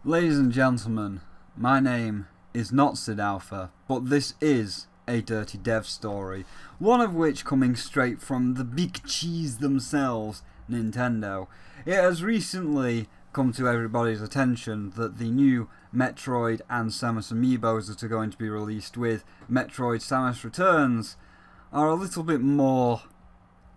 Ladies and gentlemen, my name is not Sid Alpha, but this is a dirty dev story, one of which coming straight from the big cheese themselves, Nintendo. It has recently come to everybody's attention that the new Metroid and Samus Amiibos that are going to be released with Metroid Samus Returns are a little bit more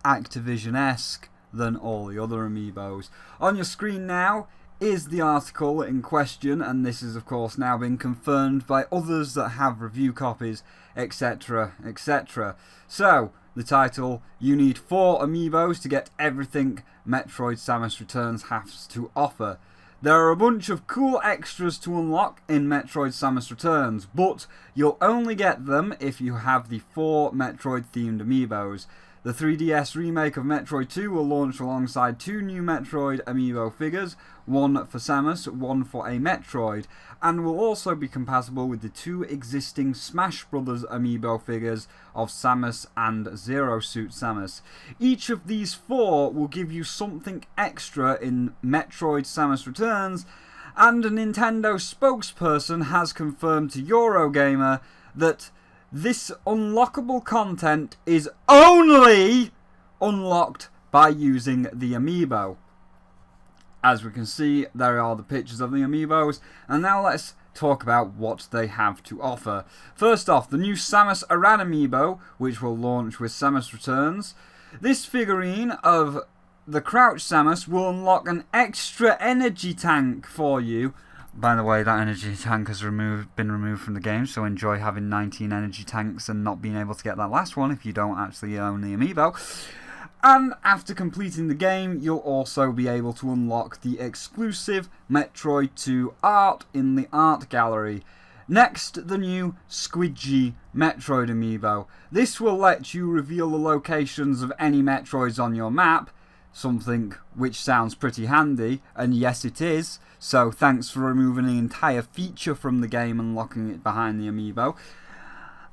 Activision-esque than all the other Amiibos. On your screen now is the article in question, and this is of course now been confirmed by others that have review copies, etc, etc. So, the title, you need 4 Amiibos to get everything Metroid Samus Returns has to offer. There are a bunch of cool extras to unlock in Metroid Samus Returns, but you'll only get them if you have the 4 Metroid themed Amiibos. The 3DS remake of Metroid 2 will launch alongside 2 new Metroid Amiibo figures, one for Samus, one for a Metroid, and will also be compatible with the 2 existing Smash Bros. Amiibo figures of Samus and Zero Suit Samus. Each of these 4 will give you something extra in Metroid Samus Returns, and a Nintendo spokesperson has confirmed to Eurogamer that this unlockable content is only unlocked by using the Amiibo. As we can see, there are the pictures of the Amiibos, and now let's talk about what they have to offer. First off, the new Samus Aran Amiibo, which will launch with Samus Returns. This figurine of the Crouch Samus will unlock an extra energy tank for you. By the way, that energy tank has been removed from the game, so enjoy having 19 energy tanks and not being able to get that last one if you don't actually own the Amiibo. And after completing the game, you'll also be able to unlock the exclusive Metroid 2 art in the art gallery. Next, the new Squidgy Metroid Amiibo. This will let you reveal the locations of any Metroids on your map, something which sounds pretty handy, and yes it is, so thanks for removing the entire feature from the game and locking it behind the Amiibo.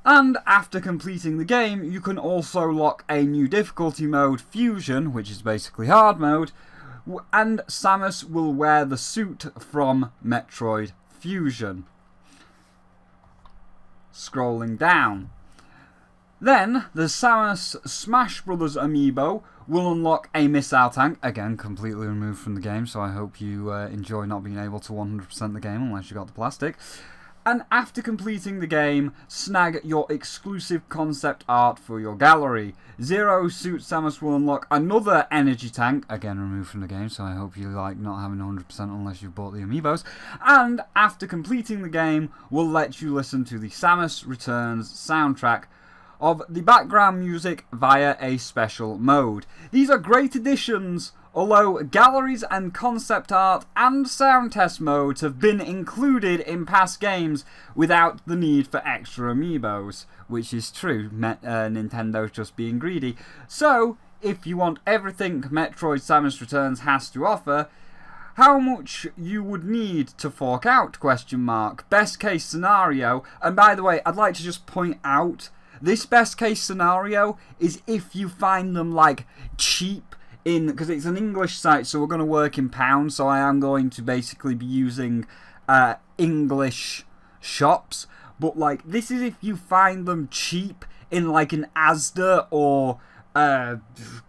And after completing the game, you can also lock a new difficulty mode, Fusion, which is basically hard mode, and Samus will wear the suit from Metroid Fusion. Scrolling down. Then, the Samus Smash Bros. Amiibo will unlock a missile tank, again completely removed from the game, so I hope you enjoy not being able to 100% the game unless you got the plastic. And after completing the game, snag your exclusive concept art for your gallery. Zero Suit Samus will unlock another energy tank, again removed from the game, so I hope you like not having 100% unless you've bought the Amiibos. And after completing the game, will let you listen to the Samus Returns soundtrack of the background music via a special mode. These are great additions, although galleries and concept art and sound test modes have been included in past games without the need for extra Amiibos, which is true, Nintendo's just being greedy. So, if you want everything Metroid Samus Returns has to offer, how much you would need to fork out, question mark. Best case scenario, and by the way, I'd like to just point out, this best case scenario is if you find them like cheap because it's an English site, so we're going to work in pounds, so I am going to basically be using English shops, but like this is if you find them cheap in like an Asda or God,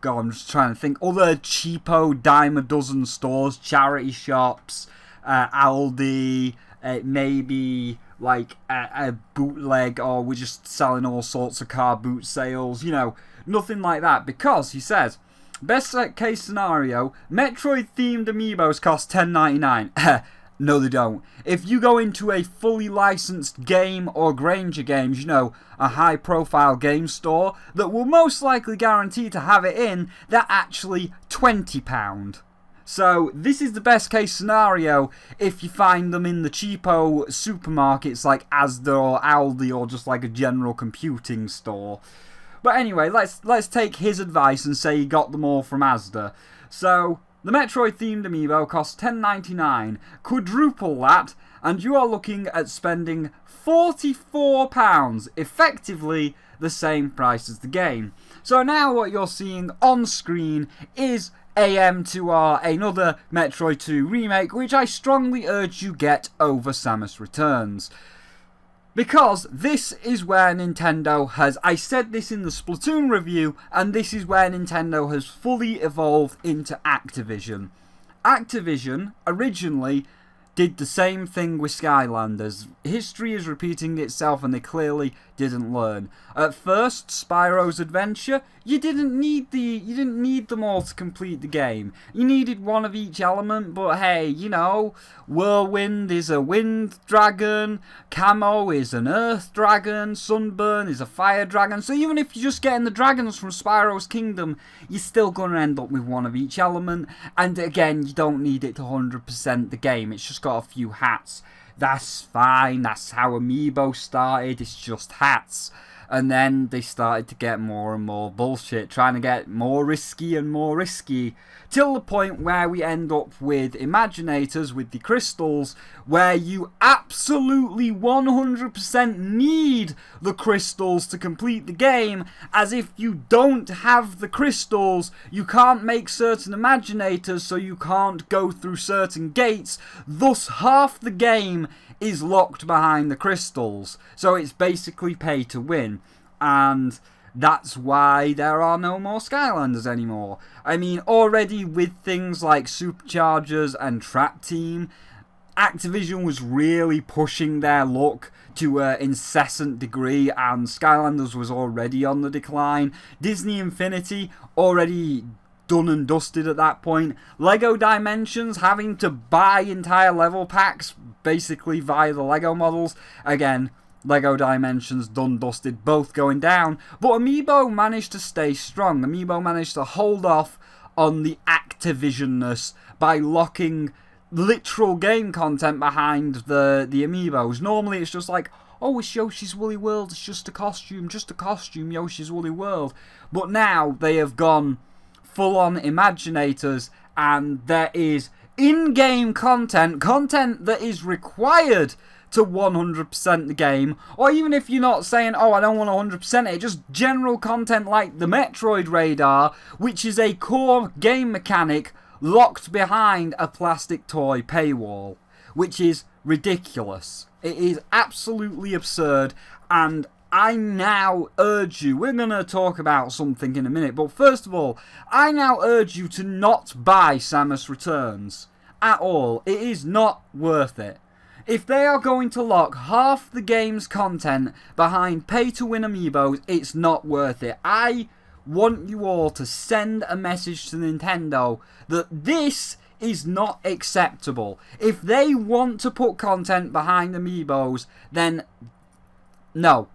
I'm just trying to think, other cheapo dime a dozen stores, charity shops, Aldi, maybe like a bootleg, or we're just selling all sorts of car boot sales, you know, nothing like that, because he says, best case scenario, Metroid themed Amiibos cost $10.99. No they don't. If you go into a fully licensed Game or Granger Games, you know, a high profile game store that will most likely guarantee to have it in, they're actually £20. So this is the best case scenario if you find them in the cheapo supermarkets like Asda or Aldi or just like a general computing store. But anyway, let's take his advice and say he got them all from Asda. So the Metroid themed Amiibo costs $10.99. Quadruple that, and you are looking at spending £44, effectively the same price as the game. So now what you're seeing on screen is AM2R, another Metroid 2 remake, which I strongly urge you get over Samus Returns. Because this is where Nintendo has, I said this in the Splatoon review, and this is where Nintendo has fully evolved into Activision. Activision originally did the same thing with Skylanders. History is repeating itself and they clearly didn't learn. At first, Spyro's Adventure, you didn't need them all to complete the game. You needed one of each element, but hey, you know, Whirlwind is a wind dragon, Camo is an earth dragon, Sunburn is a fire dragon, so even if you're just getting the dragons from Spyro's Kingdom, you're still going to end up with one of each element, and again, you don't need it to 100% the game, it's just got a few hats. That's fine, that's how Amiibo started, it's just hats. And then they started to get more and more bullshit, trying to get more risky and more risky, till the point where we end up with Imaginators with the crystals, where you absolutely 100% need the crystals to complete the game, as if you don't have the crystals, you can't make certain Imaginators, so you can't go through certain gates, thus half the game is locked behind the crystals. So it's basically pay to win. And that's why there are no more Skylanders anymore. I mean, already with things like Superchargers and Trap Team, Activision was really pushing their luck to an incessant degree, and Skylanders was already on the decline. Disney Infinity already done and dusted at that point. Lego Dimensions having to buy entire level packs basically via the Lego models. Again, Lego Dimensions done dusted, both going down. But Amiibo managed to stay strong. Amiibo managed to hold off on the Activisionness by locking literal game content behind the Amiibos. Normally it's just like, oh, it's Yoshi's Woolly World, it's just a costume, Yoshi's Woolly World. But now they have gone full-on Imaginators, and there is in-game content that is required to 100% the game, or even if you're not saying, oh, I don't want 100% it, just general content like the Metroid radar, which is a core game mechanic locked behind a plastic toy paywall, which is ridiculous. It is absolutely absurd, and I now urge you, we're going to talk about something in a minute, but first of all, I now urge you to not buy Samus Returns at all. It is not worth it. If they are going to lock half the game's content behind pay-to-win Amiibos, it's not worth it. I want you all to send a message to Nintendo that this is not acceptable. If they want to put content behind Amiibos, then no.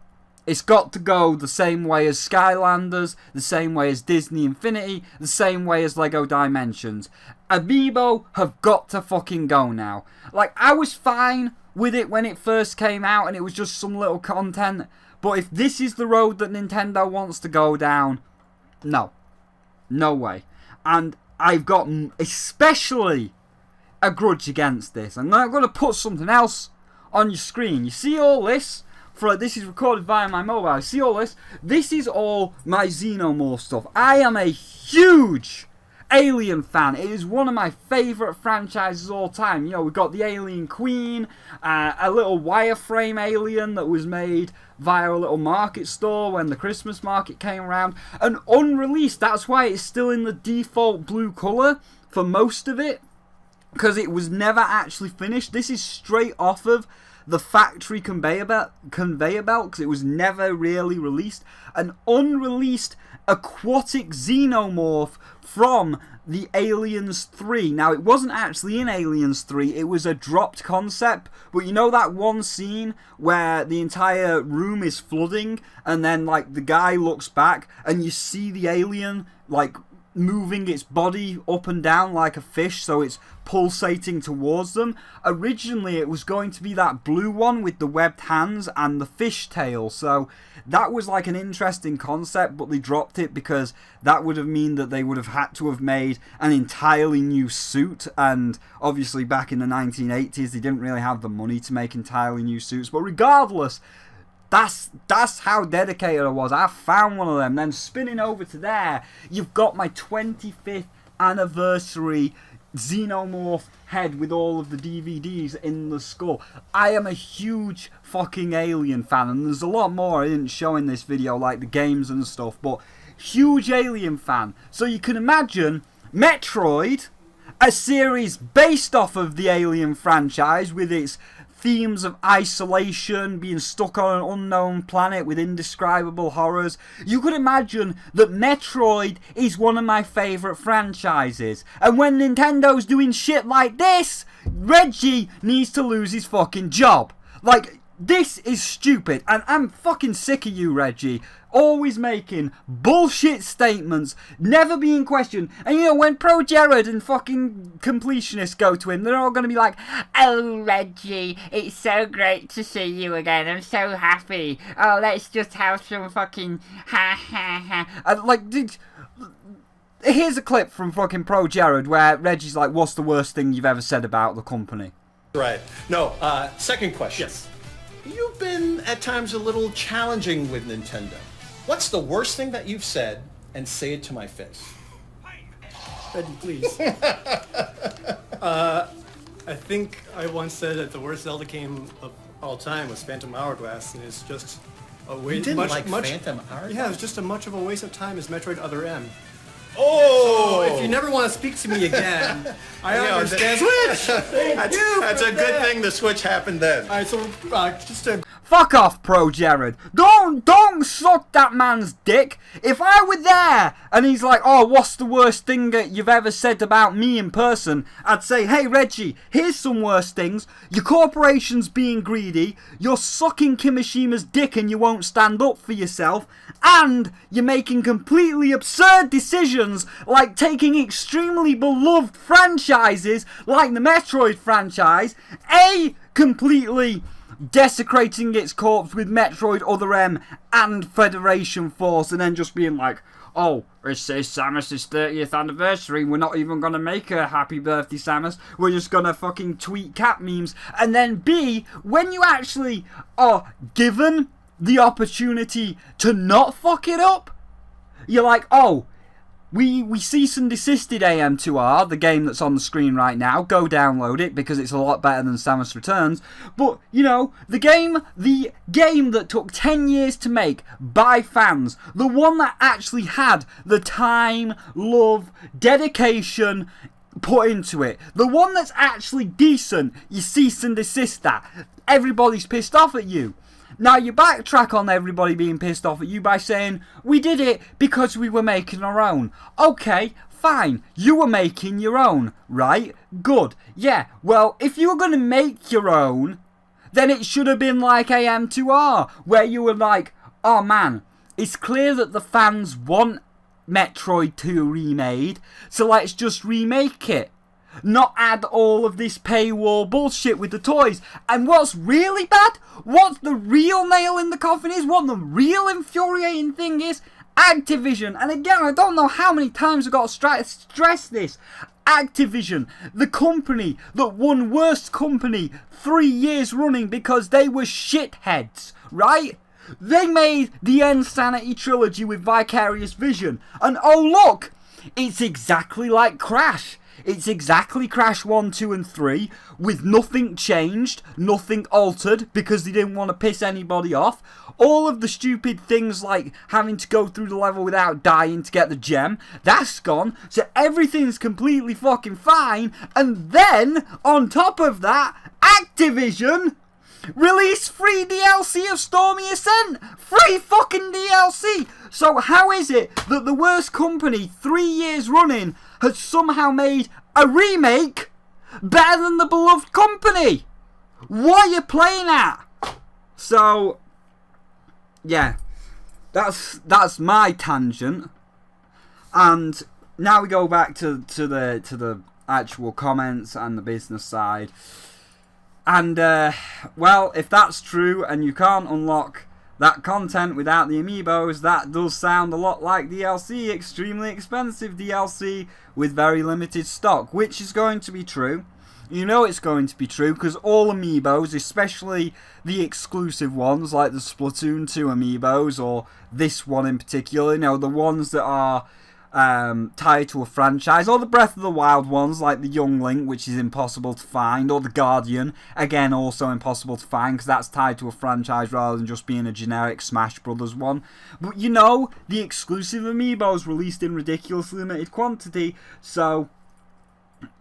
It's got to go the same way as Skylanders, the same way as Disney Infinity, the same way as Lego Dimensions. Amiibo have got to fucking go now. Like, I was fine with it when it first came out and it was just some little content, but if this is the road that Nintendo wants to go down, no. No way. And I've got especially a grudge against this. I'm going to put something else on your screen. You see all this? This is recorded via my mobile. See all this? This is all my Xenomorph stuff. I am a huge Alien fan. It is one of my favourite franchises of all time. You know, we've got the Alien Queen, a little wireframe alien that was made via a little market store when the Christmas market came around. And unreleased, that's why it's still in the default blue colour for most of it, because it was never actually finished. This is straight off of the factory conveyor belt, because it was never really released. An unreleased aquatic Xenomorph from the Aliens 3. Now, it wasn't actually in Aliens 3, it was a dropped concept, but you know that one scene where the entire room is flooding, and then, like, the guy looks back, and you see the alien, like, moving its body up and down like a fish, so it's pulsating towards them. Originally it was going to be that blue one with the webbed hands and the fish tail, so that was like an interesting concept, but they dropped it because that would have mean that they would have had to have made an entirely new suit, and obviously back in the 1980s they didn't really have the money to make entirely new suits. But regardless, that's how dedicated I was. I found one of them. Then spinning over to there, you've got my 25th anniversary xenomorph head with all of the DVDs in the skull. I am a huge fucking Alien fan, and there's a lot more I didn't show in this video, like the games and stuff, but huge Alien fan. So you can imagine Metroid, a series based off of the Alien franchise with its themes of isolation, being stuck on an unknown planet with indescribable horrors. You could imagine that Metroid is one of my favourite franchises. And when Nintendo's doing shit like this, Reggie needs to lose his fucking job. Like, this is stupid, and I'm fucking sick of you, Reggie. Always making bullshit statements, never being questioned. And you know, when Pro Jared and fucking completionists go to him, they're all going to be like, "Oh, Reggie, it's so great to see you again. I'm so happy. Oh, let's just have some fucking ha ha ha." And like, here's a clip from fucking Pro Jared where Reggie's like, "What's the worst thing you've ever said about the company?" Right. No, second question. Yes. You've been at times a little challenging with Nintendo. What's the worst thing that you've said, and say it to my face? Reggie, please. I think I once said that the worst Zelda game of all time was Phantom Hourglass, and it's just a waste. You didn't like Phantom Hourglass? Yeah, it was just as much of a waste of time as Metroid Other M. Oh! So if you never want to speak to me again, I understand. Switch! That's a good thing the Switch happened then. Alright, so just to... Fuck off, Pro Jared. Don't suck that man's dick. If I were there and he's like, "Oh, what's the worst thing that you've ever said about me in person?" I'd say, "Hey, Reggie, here's some worst things. Your corporation's being greedy, you're sucking Kimishima's dick and you won't stand up for yourself, and you're making completely absurd decisions like taking extremely beloved franchises like the Metroid franchise, completely desecrating its corpse with Metroid Other M and Federation Force, and then just being like, "Oh, it's Samus's 30th anniversary, we're not even gonna make a happy birthday, Samus, we're just gonna fucking tweet cat memes." And then B, when you actually are given the opportunity to not fuck it up, you're like, "Oh, we cease and desisted AM2R, the game that's on the screen right now. Go download it because it's a lot better than Samus Returns." But, you know, the game that took 10 years to make by fans, the one that actually had the time, love, dedication put into it, the one that's actually decent, you cease and desist that. Everybody's pissed off at you. Now you backtrack on everybody being pissed off at you by saying, "We did it because we were making our own." Okay, fine, you were making your own, right? Good. Yeah, well, if you were going to make your own, then it should have been like AM2R, where you were like, "Oh man, it's clear that the fans want Metroid 2 remade, so let's just remake it. Not add all of this paywall bullshit with the toys." And what's really bad, what the real nail in the coffin is, what the real infuriating thing is, Activision. And again, I don't know how many times I've got to stress this. Activision, the company that won Worst Company 3 years running because they were shitheads, right? They made the Insanity trilogy with Vicarious Vision. And oh look, it's exactly like Crash. It's exactly Crash 1, 2 and 3 with nothing changed, nothing altered because they didn't want to piss anybody off. All of the stupid things like having to go through the level without dying to get the gem, that's gone. So everything's completely fucking fine. And then, on top of that, Activision release free DLC of Stormy Ascent. Free fucking DLC. So how is it that the Worst Company 3 years running has somehow made a remake better than the beloved company? What are you playing at? So yeah, that's my tangent. And now we go back to the actual comments and the business side. And, well, if that's true and you can't unlock that content without the Amiibos, that does sound a lot like DLC, extremely expensive DLC with very limited stock, which is going to be true. You know it's going to be true because all Amiibos, especially the exclusive ones like the Splatoon 2 Amiibos or this one in particular, you know, the ones that are tied to a franchise, or the Breath of the Wild ones like the Young Link, which is impossible to find, or the Guardian, again also impossible to find because that's tied to a franchise rather than just being a generic Smash Brothers one. But you know, the exclusive Amiibos released in ridiculously limited quantity, so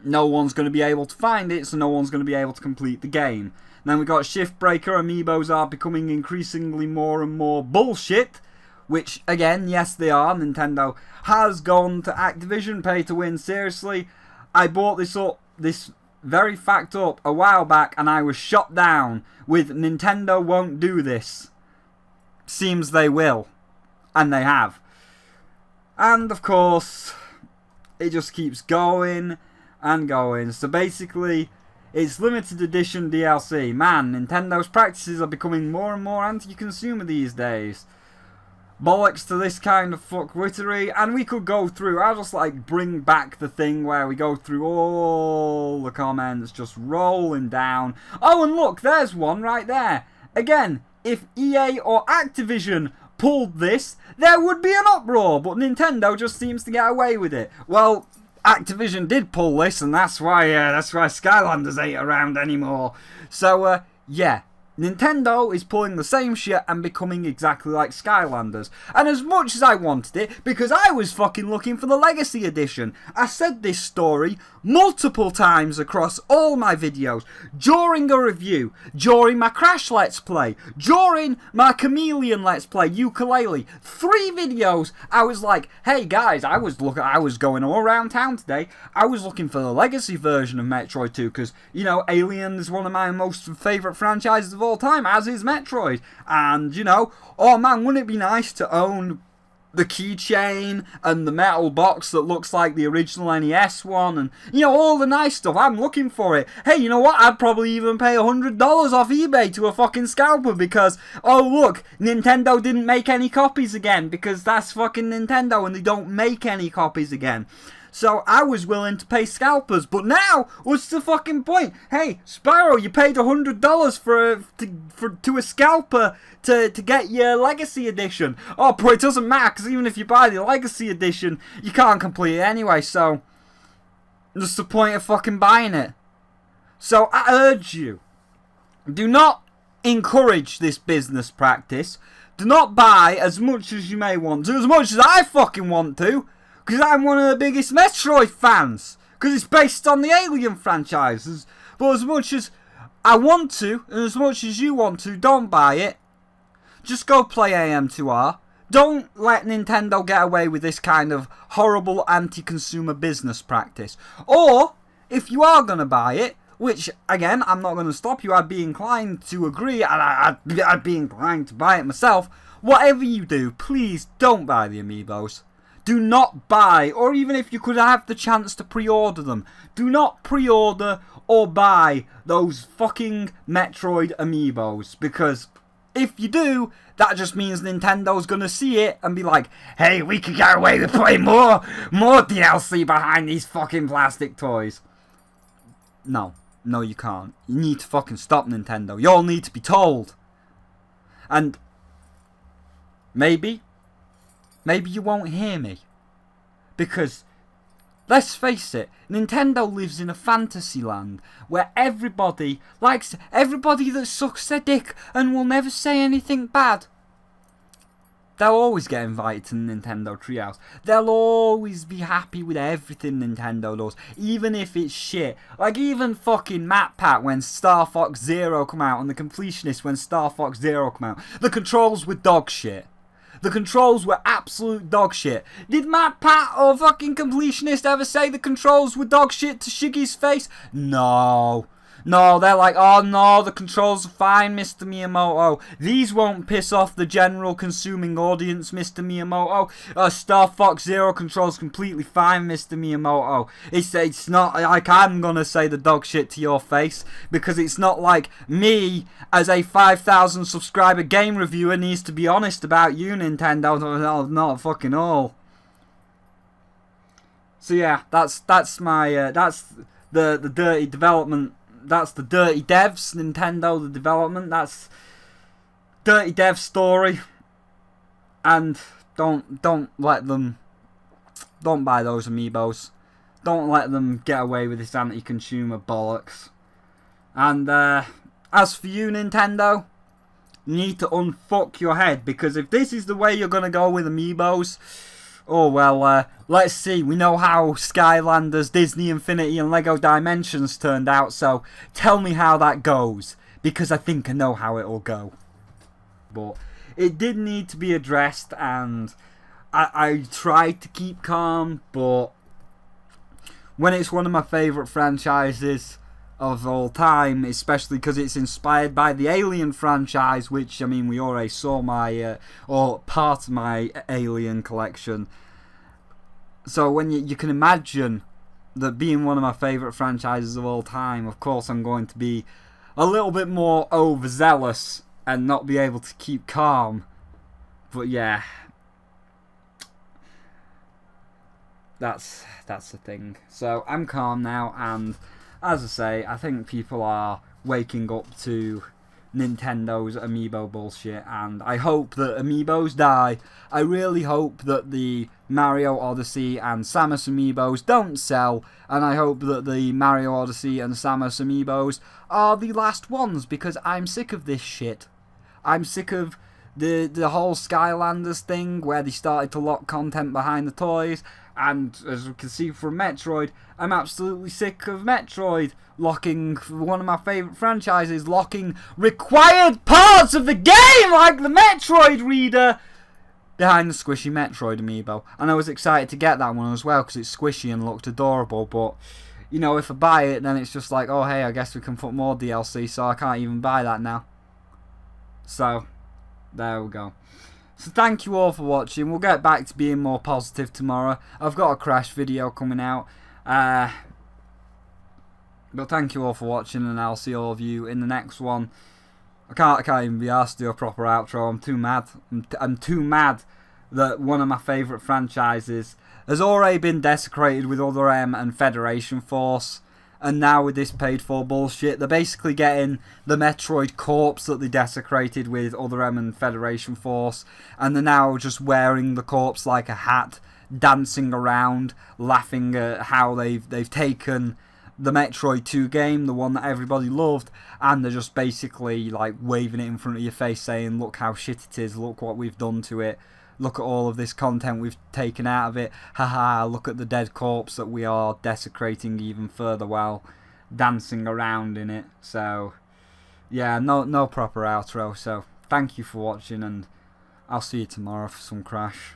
no one's going to be able to find it, so no one's going to be able to complete the game. Then we got Shift Breaker. Amiibos are becoming increasingly more and more bullshit. Which, again, yes they are. Nintendo has gone to Activision, pay to win. Seriously, I bought this very fact up a while back and I was shot down with Nintendo won't do this. Seems they will. And they have. And, of course, it just keeps going and going. So basically, it's limited edition DLC. Man, Nintendo's practices are becoming more and more anti-consumer these days. Bollocks to this kind of fuckwittery, and we could go through, I'll just like bring back the thing where we go through all the comments, just rolling down. Oh, and look, there's one right there. Again, if EA or Activision pulled this, there would be an uproar, but Nintendo just seems to get away with it. Well, Activision did pull this, and that's why Skylanders ain't around anymore. So, yeah. Nintendo is pulling the same shit and becoming exactly like Skylanders. And as much as I wanted it, because I was fucking looking for the Legacy Edition, I said this story multiple times across all my videos, during a review, during my Crash Let's Play, during my Chameleon Let's Play, Ukulele. 3 videos, I was like, hey guys, I was going all around town today, I was looking for the Legacy version of Metroid 2, because, you know, Alien is one of my most favourite franchises of all time, as is Metroid. And, you know, oh man, wouldn't it be nice to own the keychain and the metal box that looks like the original NES one, and, you know, all the nice stuff. I'm looking for it. Hey, you know what? I'd probably even pay $100 off eBay to a fucking scalper because, oh look, Nintendo didn't make any copies again, because that's fucking Nintendo and they don't make any copies again. So I was willing to pay scalpers, but now, what's the fucking point? Hey, Spyro, you paid $100 to a scalper to get your Legacy Edition. Oh, but it doesn't matter, because even if you buy the Legacy Edition, you can't complete it anyway, so what's the point of fucking buying it? So I urge you, do not encourage this business practice. Do not buy as much as you may want to, as much as I fucking want to. Because I'm one of the biggest Metroid fans. Because it's based on the Alien franchises. But as much as I want to, and as much as you want to, don't buy it. Just go play AM2R. Don't let Nintendo get away with this kind of horrible anti-consumer business practice. Or, if you are going to buy it, which, again, I'm not going to stop you, I'd be inclined to agree, and I'd be inclined to buy it myself. Whatever you do, please don't buy the Amiibos. Do not buy, or even if you could have the chance to pre-order them, do not pre-order or buy those fucking Metroid Amiibos, because if you do, that just means Nintendo's gonna see it and be like, hey, we could get away with putting more DLC behind these fucking plastic toys. No, you can't. You need to fucking stop, Nintendo. You all need to be told. And maybe you won't hear me. Because, let's face it, Nintendo lives in a fantasy land where everybody that sucks their dick and will never say anything bad. They'll always get invited to the Nintendo Treehouse. They'll always be happy with everything Nintendo does, even if it's shit. Like even fucking MatPat when Star Fox Zero come out, and the Completionist when Star Fox Zero come out. The controls were dog shit. The controls were absolute dog shit. Did MatPat or fucking Completionist ever say the controls were dog shit to Shiggy's face? No. No, they're like, oh no, the controls are fine, Mr. Miyamoto. These won't piss off the general consuming audience, Mr. Miyamoto. Star Fox Zero controls completely fine, Mr. Miyamoto. It's not like I'm gonna say the dog shit to your face, because it's not like me, as a 5,000 subscriber game reviewer, needs to be honest about you, Nintendo. No, not fucking all. So yeah, that's my, that's the dirty development. That's the dirty devs, Nintendo, the development. That's dirty dev story. And don't let them don't buy those Amiibos. Don't let them get away with this anti-consumer bollocks. And as for you, Nintendo, you need to unfuck your head, because if this is the way you're going to go with Amiibos, oh well, let's see. We know how Skylanders, Disney Infinity and Lego Dimensions turned out, so tell me how that goes, because I think I know how it'll go. But it did need to be addressed, and I tried to keep calm, but when it's one of my favourite franchises of all time, especially because it's inspired by the Alien franchise, which, I mean, we already saw my, or part of my Alien collection. So when you can imagine that being one of my favourite franchises of all time, of course I'm going to be a little bit more overzealous and not be able to keep calm. But yeah, that's the thing. So I'm calm now, and as I say, I think people are waking up to Nintendo's Amiibo bullshit, and I hope that Amiibos die. I really hope that the Mario Odyssey and Samus Amiibos don't sell, and I hope that the Mario Odyssey and Samus Amiibos are the last ones, because I'm sick of this shit. I'm sick of the whole Skylanders thing, where they started to lock content behind the toys, and as we can see from Metroid, I'm absolutely sick of Metroid locking, one of my favourite franchises, locking required parts of the game, like the Metroid reader, behind the squishy Metroid Amiibo. And I was excited to get that one as well, because it's squishy and looked adorable, but, you know, if I buy it, then it's just like, oh hey, I guess we can put more DLC, so I can't even buy that now. So, there we go. So thank you all for watching. We'll get back to being more positive tomorrow. I've got a Crash video coming out. But thank you all for watching, and I'll see all of you in the next one. I can't even be asked to do a proper outro. I'm too mad. I'm too mad that one of my favourite franchises has already been desecrated with Other M and Federation Force. And now with this paid for bullshit, they're basically getting the Metroid corpse that they desecrated with Other M and Federation Force, and they're now just wearing the corpse like a hat, dancing around, laughing at how they've taken the Metroid 2 game, the one that everybody loved, and they're just basically like waving it in front of your face saying, look how shit it is, look what we've done to it. Look at all of this content we've taken out of it. Haha, look at the dead corpse that we are desecrating even further while dancing around in it. So, yeah, no proper outro. So, thank you for watching, and I'll see you tomorrow for some Crash.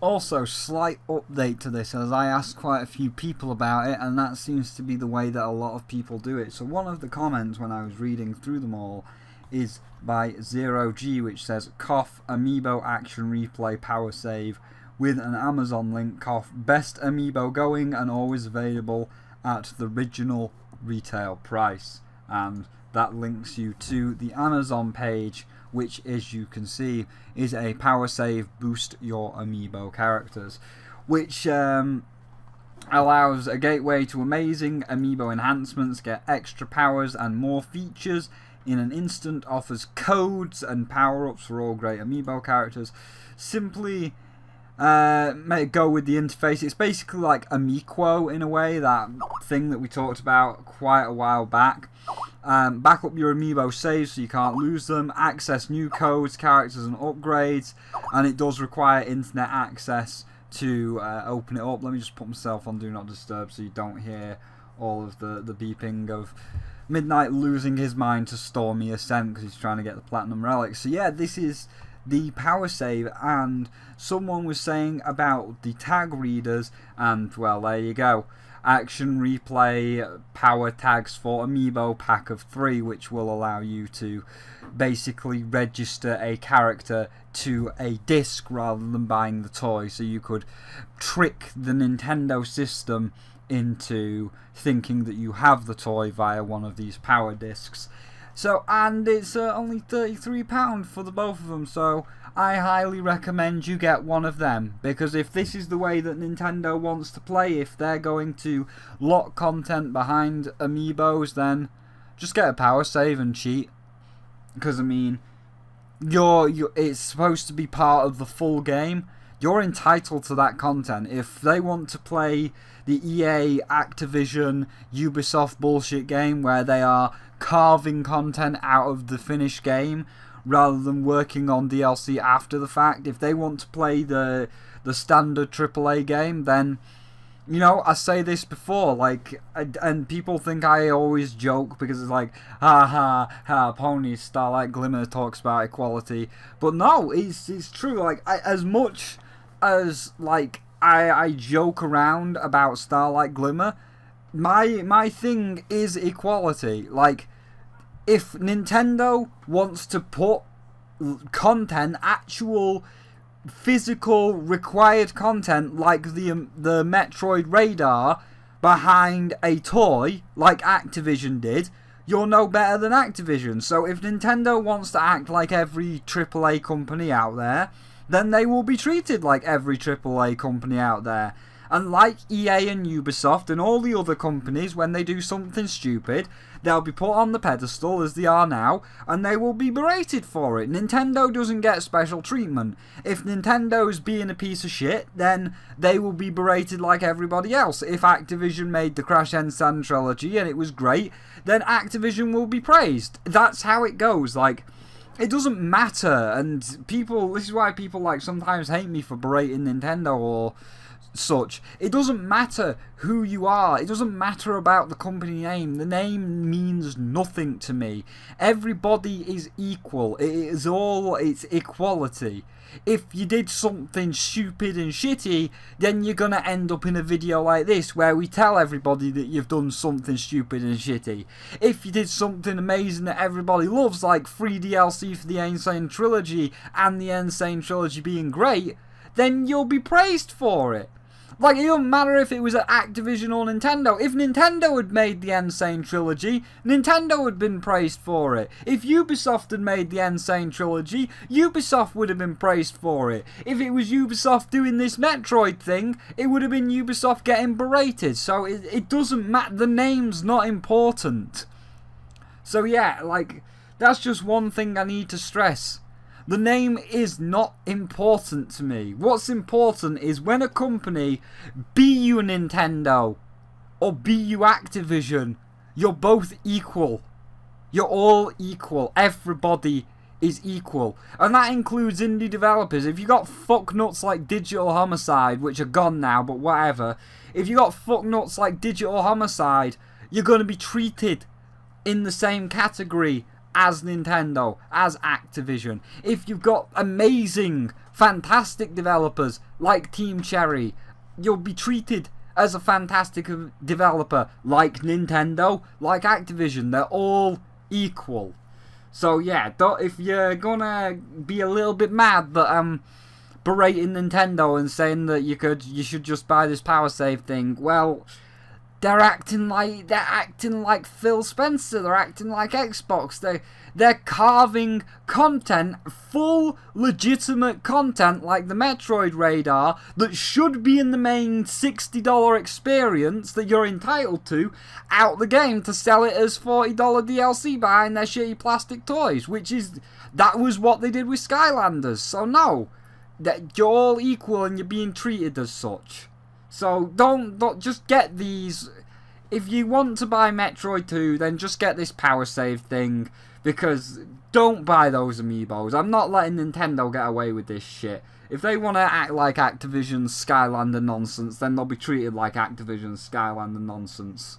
Also, slight update to this, as I asked quite a few people about it, and that seems to be the way that a lot of people do it. So one of the comments when I was reading through them all is by 0G, which says, cough, Amiibo action replay power save with an Amazon link, cough, best Amiibo going and always available at the original retail price. And that links you to the Amazon page, which, as you can see, is a power save boost your Amiibo characters, which allows a gateway to amazing Amiibo enhancements, get extra powers and more features in an instant, offers codes and power-ups for all great Amiibo characters. Simply go with the interface. It's basically like Amiibo in a way, that thing that we talked about quite a while back. Back up your Amiibo saves so you can't lose them, access new codes, characters and upgrades, and it does require internet access to open it up. Let me just put myself on Do Not Disturb so you don't hear all of the beeping of Midnight losing his mind to Stormy Ascent because he's trying to get the Platinum Relic. So yeah, this is the power save, and someone was saying about the tag readers, and well, there you go. Action replay power tags for Amiibo pack of 3, which will allow you to basically register a character to a disc rather than buying the toy, so you could trick the Nintendo system into thinking that you have the toy via one of these power discs. So, and it's only £33 for the both of them, so I highly recommend you get one of them, because if this is the way that Nintendo wants to play, if they're going to lock content behind Amiibos, then just get a power save and cheat. Because I mean, it's supposed to be part of the full game, you're entitled to that content. If they want to play the EA, Activision, Ubisoft bullshit game where they are carving content out of the finished game rather than working on DLC after the fact, if they want to play the standard AAA game, then, you know, I say this before, like, and people think I always joke because it's like, pony, Starlight Glimmer talks about equality, but no, it's true. Like, as much as, like, I joke around about Starlight Glimmer, my thing is equality. Like, if Nintendo wants to put content, actual physical required content like the Metroid radar behind a toy like Activision did, you're no better than Activision. So if Nintendo wants to act like every AAA company out there, then they will be treated like every AAA company out there. And like EA and Ubisoft and all the other companies, when they do something stupid, they'll be put on the pedestal as they are now, and they will be berated for it. Nintendo doesn't get special treatment. If Nintendo's being a piece of shit, then they will be berated like everybody else. If Activision made the Crash N. trilogy and it was great, then Activision will be praised. That's how it goes. Like, it doesn't matter, and people, this is why people like sometimes hate me for berating Nintendo or such. It doesn't matter who you are. It doesn't matter about the company name. The name means nothing to me. Everybody is equal. It's equality. If you did something stupid and shitty, then you're gonna end up in a video like this where we tell everybody that you've done something stupid and shitty. If you did something amazing that everybody loves, like free DLC for the Insane Trilogy and the Insane Trilogy being great, then you'll be praised for it. Like, it doesn't matter if it was at Activision or Nintendo. If Nintendo had made the Insane Trilogy, Nintendo would have been praised for it. If Ubisoft had made the Insane Trilogy, Ubisoft would have been praised for it. If it was Ubisoft doing this Metroid thing, it would have been Ubisoft getting berated. So it doesn't matter. The name's not important. So yeah, like, that's just one thing I need to stress. The name is not important to me. What's important is when a company, be you Nintendo or be you Activision, you're both equal. You're all equal. Everybody is equal. And that includes indie developers. If you got fucknuts like Digital Homicide, which are gone now, but whatever. If you got fucknuts like Digital Homicide, you're going to be treated in the same category as Nintendo, as Activision. If you've got amazing, fantastic developers like Team Cherry, you'll be treated as a fantastic developer like Nintendo, like Activision. They're all equal. So yeah, if you're gonna be a little bit mad that I'm berating Nintendo and saying that you should just buy this power save thing, well, they're acting like Phil Spencer. They're acting like Xbox. They're carving content, full legitimate content like the Metroid radar that should be in the main $60 experience that you're entitled to out the game to sell it as $40 DLC behind their shitty plastic toys, that was what they did with Skylanders. So no, that you're all equal and you're being treated as such. So don't just get these. If you want to buy Metroid 2, then just get this power save thing, because don't buy those Amiibos. I'm not letting Nintendo get away with this shit. If they want to act like Activision's Skylander nonsense, then they'll be treated like Activision's Skylander nonsense.